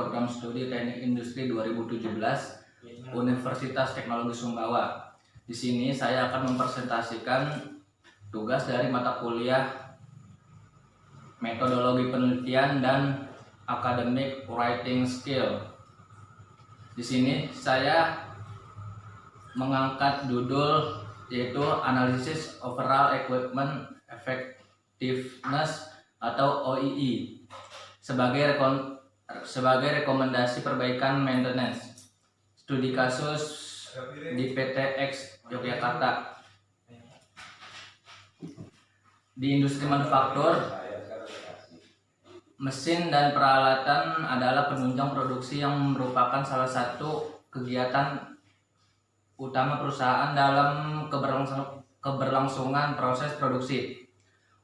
Program Studi Teknik Industri 2017 Universitas Teknologi Sumbawa. Di sini saya akan mempresentasikan tugas dari mata kuliah Metodologi Penelitian dan Academic Writing Skill. Di sini saya mengangkat judul yaitu Analisis Overall Equipment Effectiveness atau OEE sebagai rekomendasi perbaikan maintenance studi kasus di PT-X Yogyakarta. Di industri manufaktur, mesin dan peralatan adalah penunjang produksi yang merupakan salah satu kegiatan utama perusahaan dalam keberlangsungan proses produksi.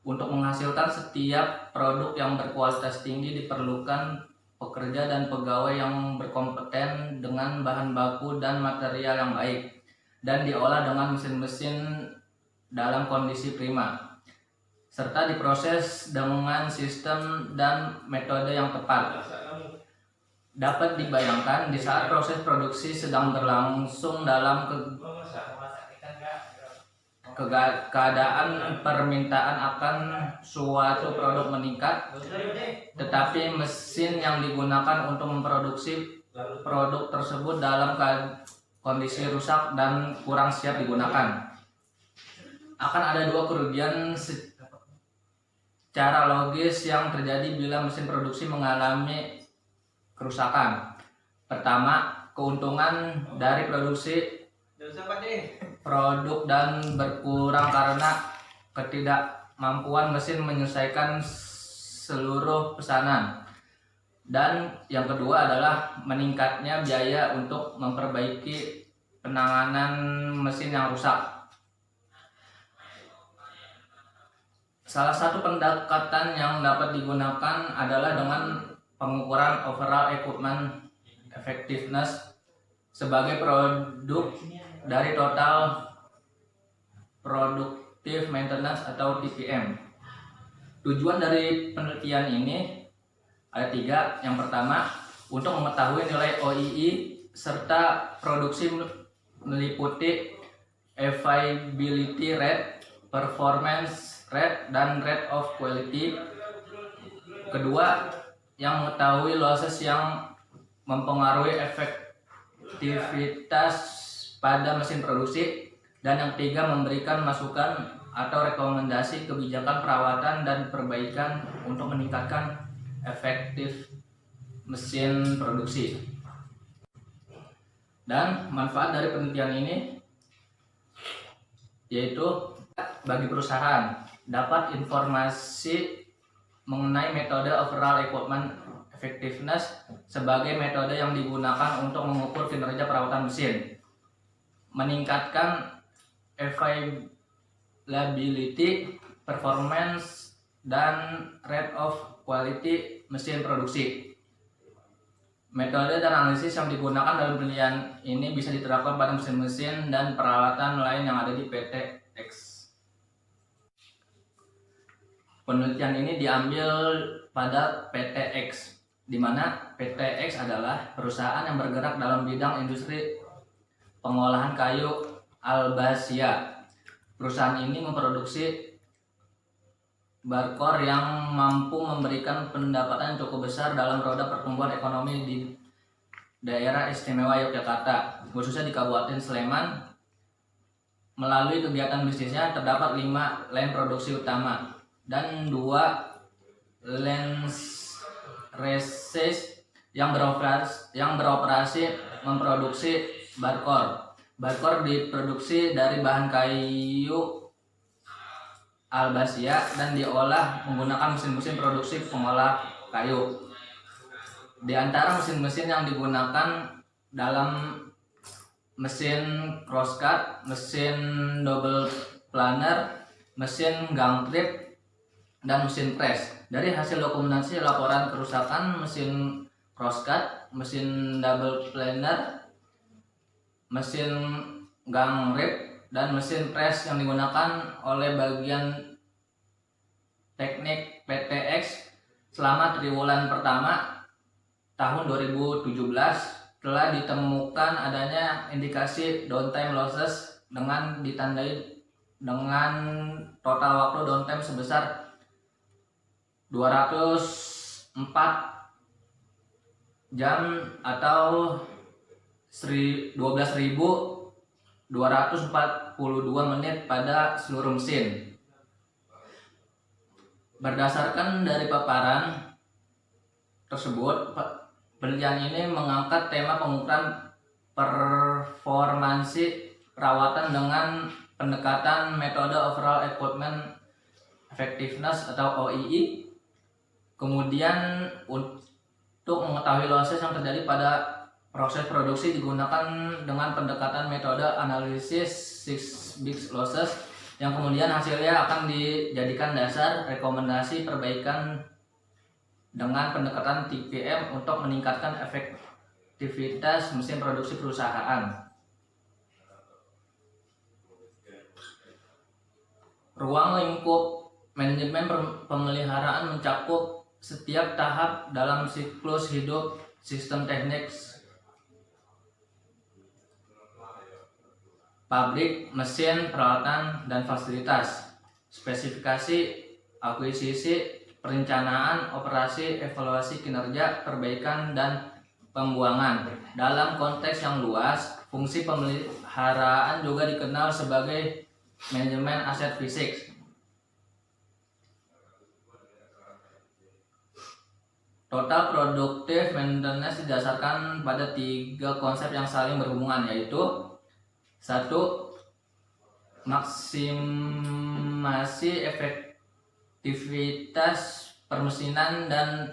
Untuk menghasilkan setiap produk yang berkualitas tinggi diperlukan pekerja dan pegawai yang berkompeten dengan bahan baku dan material yang baik dan diolah dengan mesin-mesin dalam kondisi prima, serta diproses dengan sistem dan metode yang tepat. Dapat dibayangkan di saat proses produksi sedang berlangsung dalam keadaan permintaan akan suatu produk meningkat, tetapi mesin yang digunakan untuk memproduksi produk tersebut dalam kondisi rusak dan kurang siap digunakan. Akan ada dua kerugian secara logis yang terjadi bila mesin produksi mengalami kerusakan. Pertama, keuntungan dari produksi produk dan berkurang karena ketidakmampuan mesin menyelesaikan seluruh pesanan. Dan yang kedua adalah meningkatnya biaya untuk memperbaiki penanganan mesin yang rusak. Salah satu pendekatan yang dapat digunakan adalah dengan pengukuran overall equipment effectiveness sebagai produk dari total productive maintenance atau TPM. Tujuan dari penelitian ini ada tiga. Yang pertama, untuk mengetahui nilai OEE serta produksi meliputi availability rate, performance rate, dan rate of quality. Kedua, yang mengetahui losses yang mempengaruhi efektivitas pada mesin produksi. Dan yang ketiga, memberikan masukan atau rekomendasi kebijakan perawatan dan perbaikan untuk meningkatkan efektif mesin produksi. Dan manfaat dari penelitian ini yaitu bagi perusahaan dapat informasi mengenai metode overall equipment effectiveness sebagai metode yang digunakan untuk mengukur kinerja perawatan mesin, meningkatkan availability, performance, dan rate of quality mesin produksi. Metode dan analisis yang digunakan dalam penelitian ini bisa diterapkan pada mesin-mesin dan peralatan lain yang ada di PT-X. Penelitian ini diambil pada PT-X, di mana PT-X adalah perusahaan yang bergerak dalam bidang industri pengolahan kayu Albasia. Perusahaan ini memproduksi barkor yang mampu memberikan pendapatan yang cukup besar dalam roda pertumbuhan ekonomi di daerah istimewa Yogyakarta, khususnya di Kabupaten Sleman. Melalui kegiatan bisnisnya terdapat 5 line produksi utama dan 2 lines reses yang beroperasi memproduksi barkor. Barkor diproduksi dari bahan kayu Albasia dan diolah menggunakan mesin-mesin produksi pengolah kayu. Di antara mesin-mesin yang digunakan dalam mesin crosscut, mesin double planer, mesin gang trip, dan mesin press. Dari hasil dokumentasi laporan kerusakan mesin crosscut, mesin double planer, mesin gang rip, dan mesin press yang digunakan oleh bagian teknik PT-X selama triwulan pertama tahun 2017 telah ditemukan adanya indikasi downtime losses dengan ditandai dengan total waktu downtime sebesar 204 jam atau 12.242 menit pada seluruh mesin. Berdasarkan dari paparan tersebut, penelitian ini mengangkat tema pengukuran performansi perawatan dengan pendekatan metode overall equipment effectiveness atau OEE. Kemudian untuk mengetahui losses yang terjadi pada proses produksi digunakan dengan pendekatan metode analisis six big losses yang kemudian hasilnya akan dijadikan dasar rekomendasi perbaikan dengan pendekatan TPM untuk meningkatkan efektivitas mesin produksi perusahaan. Ruang lingkup manajemen pemeliharaan mencakup setiap tahap dalam siklus hidup sistem teknik pabrik, mesin, peralatan, dan fasilitas. Spesifikasi, akuisisi, perencanaan, operasi, evaluasi kinerja, perbaikan, dan pembuangan. Dalam konteks yang luas, fungsi pemeliharaan juga dikenal sebagai manajemen aset fisik. Total productive maintenance didasarkan pada 3 konsep yang saling berhubungan, yaitu 1. Maksimasi efektivitas permesinan dan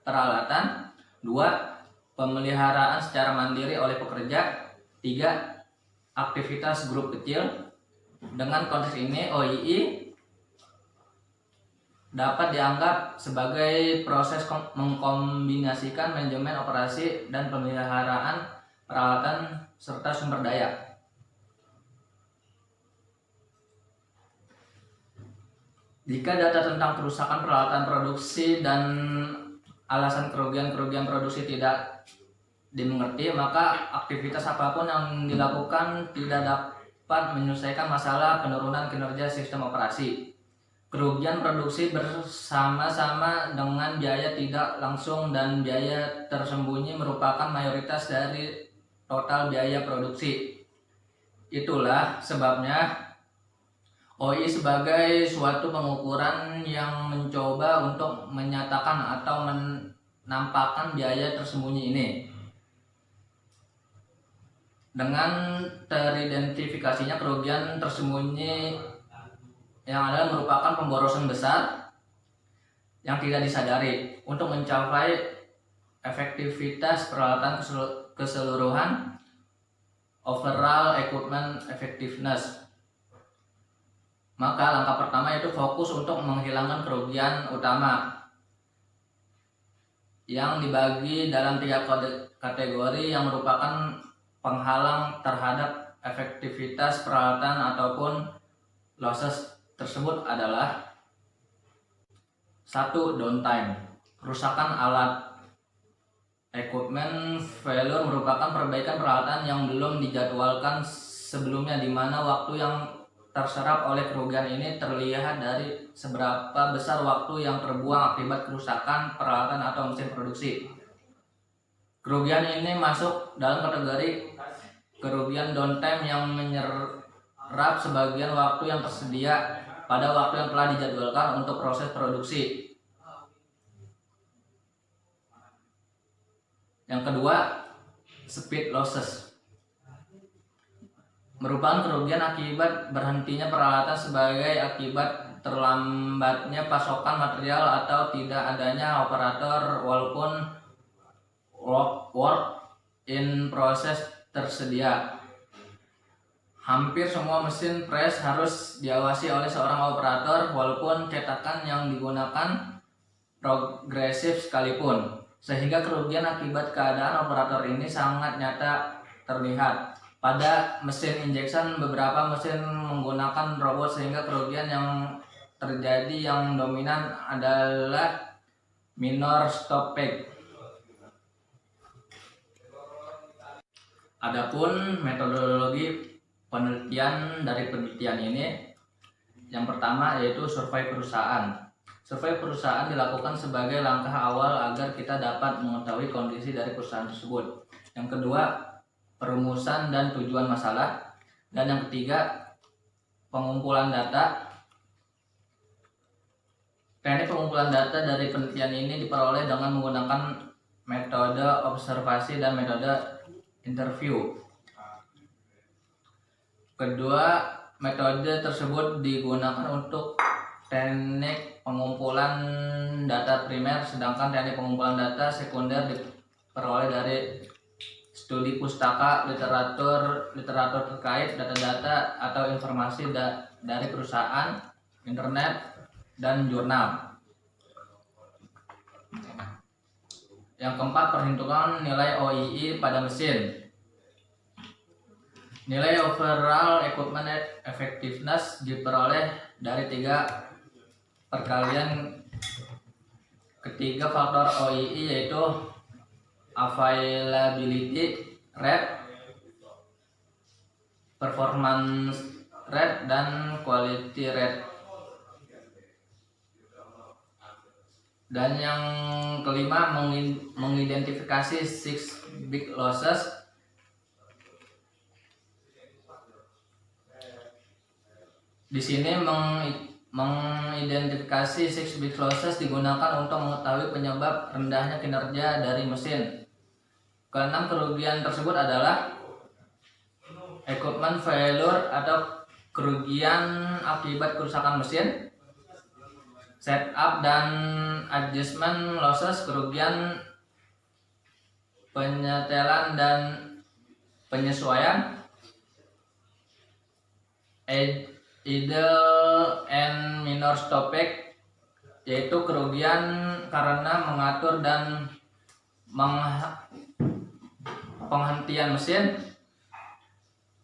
peralatan. 2. Pemeliharaan secara mandiri oleh pekerja. 3. Aktivitas grup kecil. Dengan konteks ini, OEE dapat dianggap sebagai proses mengkombinasikan manajemen operasi dan pemeliharaan peralatan serta sumber daya. Jika data tentang kerusakan peralatan produksi dan alasan kerugian produksi tidak dimengerti, maka aktivitas apapun yang dilakukan tidak dapat menyelesaikan masalah penurunan kinerja sistem operasi. Kerugian produksi bersama-sama dengan biaya tidak langsung dan biaya tersembunyi merupakan mayoritas dari total biaya produksi. Itulah sebabnya OI sebagai suatu pengukuran yang mencoba untuk menyatakan atau menampakkan biaya tersembunyi ini. Dengan teridentifikasinya kerugian tersembunyi yang adalah merupakan pemborosan besar yang tidak disadari untuk mencapai efektivitas peralatan keseluruhan, overall equipment effectiveness. Maka langkah pertama itu fokus untuk menghilangkan kerugian utama yang dibagi dalam 3 kategori yang merupakan penghalang terhadap efektivitas peralatan ataupun losses tersebut adalah 1. Downtime. Kerusakan alat. Equipment failure merupakan perbaikan peralatan yang belum dijadwalkan sebelumnya, di mana waktu yang terserap oleh kerugian ini terlihat dari seberapa besar waktu yang terbuang akibat kerusakan peralatan atau mesin produksi. Kerugian ini masuk dalam kategori kerugian downtime yang menyerap sebagian waktu yang tersedia pada waktu yang telah dijadwalkan untuk proses produksi. Yang kedua, speed losses. Merupakan kerugian akibat berhentinya peralatan sebagai akibat terlambatnya pasokan material atau tidak adanya operator walaupun work in proses tersedia. Hampir semua mesin press harus diawasi oleh seorang operator walaupun cetakan yang digunakan progresif sekalipun, sehingga kerugian akibat keadaan operator ini sangat nyata terlihat. Pada mesin injection, beberapa mesin menggunakan robot sehingga kerugian yang terjadi yang dominan adalah minor stoppage. Adapun metodologi penelitian dari penelitian ini, yang pertama yaitu survei perusahaan. Survei perusahaan dilakukan sebagai langkah awal agar kita dapat mengetahui kondisi dari perusahaan tersebut. Yang kedua, perumusan dan tujuan masalah. Dan yang ketiga, pengumpulan data. Teknik pengumpulan data dari penelitian ini diperoleh dengan menggunakan metode observasi dan metode interview. Kedua, metode tersebut digunakan untuk teknik pengumpulan data primer, sedangkan teknik pengumpulan data sekunder diperoleh dari studi pustaka, literatur terkait, data-data atau informasi dari perusahaan, internet, dan jurnal. Yang keempat, perhitungan nilai OII pada mesin. Nilai overall equipment effectiveness diperoleh dari 3 perkalian ketiga faktor OII, yaitu availability rate, performance rate, dan quality rate. Dan yang kelima, mengidentifikasi 6 big losses. Di sini mengidentifikasi 6 big losses digunakan untuk mengetahui penyebab rendahnya kinerja dari mesin. Keenam, kerugian tersebut adalah equipment failure atau kerugian akibat kerusakan mesin, setup dan adjustment losses, kerugian penyetelan dan penyesuaian, idle and minor stoppage, yaitu kerugian karena mengatur dan penghentian mesin.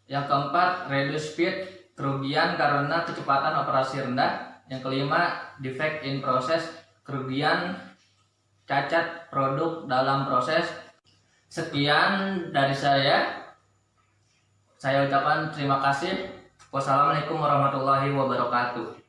Yang keempat, reduce speed, kerugian karena kecepatan operasi rendah. Yang kelima, defect in process, kerugian cacat produk dalam proses. Sekian dari saya ucapkan terima kasih. Wassalamualaikum warahmatullahi wabarakatuh.